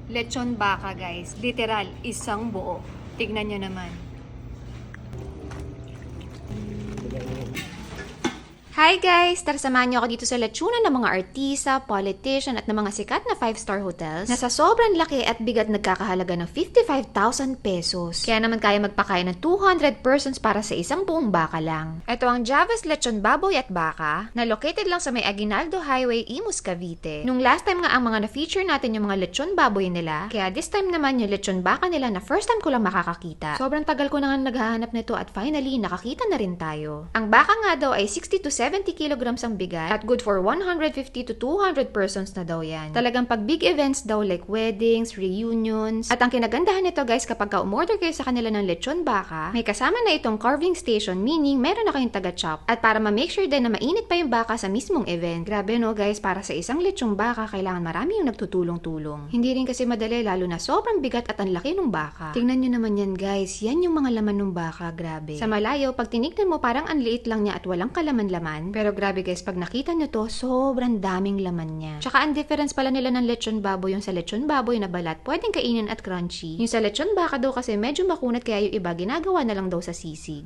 Lechon baka guys, literal, isang buo. Tignan nyo naman. Hi guys! Tara samahan niyo ako dito sa lechonan ng mga artista, politician at ng mga sikat na 5-star hotels na sa sobrang laki at bigat nagkakahalaga ng 55,000 pesos. Kaya naman kaya magpakain ng 200 persons para sa isang buong baka lang. Ito ang Java's Lechon Baboy at Baka na located lang sa may Aguinaldo Highway, Imus, Cavite. Nung last time nga ang mga na-feature natin yung mga lechon baboy nila, kaya this time naman yung lechon baka nila na first time ko lang makakakita. Sobrang tagal ko na nga naghahanap nito at finally nakakita na rin tayo. Ang baka nga daw ay 60 to 70 kilograms ang bigat at good for 150 to 200 persons na daw yan. Talagang pag big events daw like weddings, reunions. At ang kinagandahan nito guys, kapag ka-umorder kayo sa kanila ng lechon baka, may kasama na itong carving station, meaning meron na kayong taga-chop. At para ma-make sure din na mainit pa yung baka sa mismong event. Grabe no guys, para sa isang lechong baka, kailangan marami yung nagtutulong-tulong. Hindi rin kasi madali, lalo na sobrang bigat at ang laki ng baka. Tingnan nyo naman yan guys, yan yung mga laman ng baka, grabe. Sa malayo, pag tinignan mo parang ang liit lang niya at walang kalaman-laman. Pero grabe guys, pag nakita nyo to, sobrang daming laman niya. Tsaka ang difference pala nila ng lechon baboy, yung sa lechon baboy na balat, pwedeng kainin at crunchy. Yung sa lechon baka daw kasi medyo makunat, kaya yung iba ginagawa na lang daw sa sisig.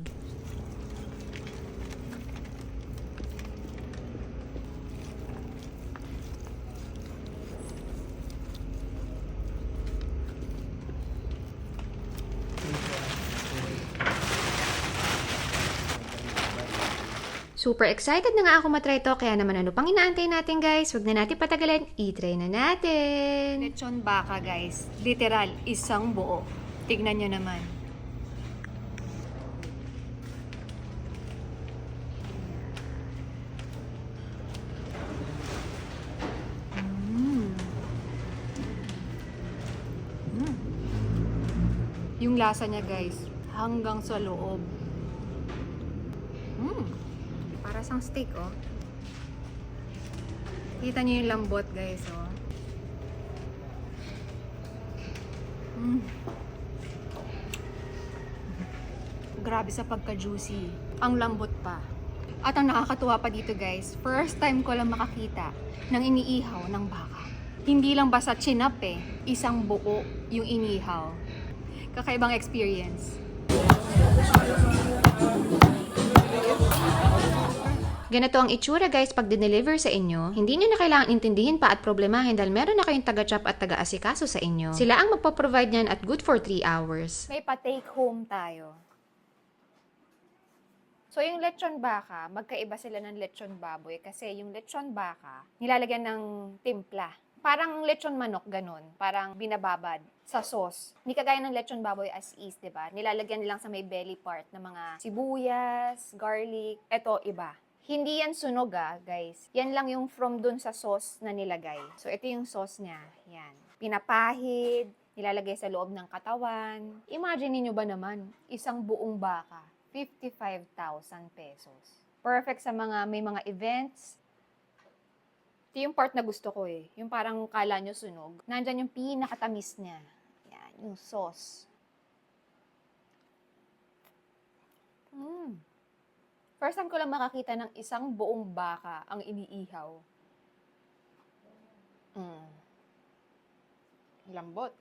Super excited na nga ako matry to, kaya naman ano pang inaantay natin guys? Huwag na natin patagalin, i-try na natin! Lechon baka guys, literal, isang buo. Tignan nyo naman. Yung lasa niya guys, hanggang sa loob. Para sang steak, oh. Kita niyo yung lambot, guys, oh. Grabe sa pagka-juicy. Ang lambot pa. At ang nakakatuwa pa dito, guys, first time ko lang makakita ng iniihaw ng baka. Hindi lang basta chinap eh. Isang buo yung inihaw. Kakaibang experience. Ganito ang itsura guys pag dineliver sa inyo. Hindi nyo na kailangan intindihin pa at problemahin dahil meron na kayong taga-chop at taga-asikaso sa inyo. Sila ang magpo-provide niyan at good for 3 hours. May pa-take home tayo. So yung lechon baka, magkaiba sila ng lechon baboy kasi yung lechon baka, nilalagyan ng timpla. Parang lechon manok, ganun. Parang binababad sa sauce. Hindi kagaya ng lechon baboy as is, diba? Nilalagyan nilang sa may belly part ng mga sibuyas, garlic. Eto, iba. Hindi yan sunog guys. Yan lang yung from dun sa sauce na nilagay. So, ito yung sauce niya. Yan. Pinapahid, nilalagay sa loob ng katawan. Imagine niyo ba naman, isang buong baka, 55,000 pesos. Perfect sa may mga events. Ito yung part na gusto ko eh. Yung parang kala nyo sunog. Nandyan yung pinakatamis niya. Yan, yung sauce. First time ko lang makakita ng isang buong baka ang iniihaw. Lambot.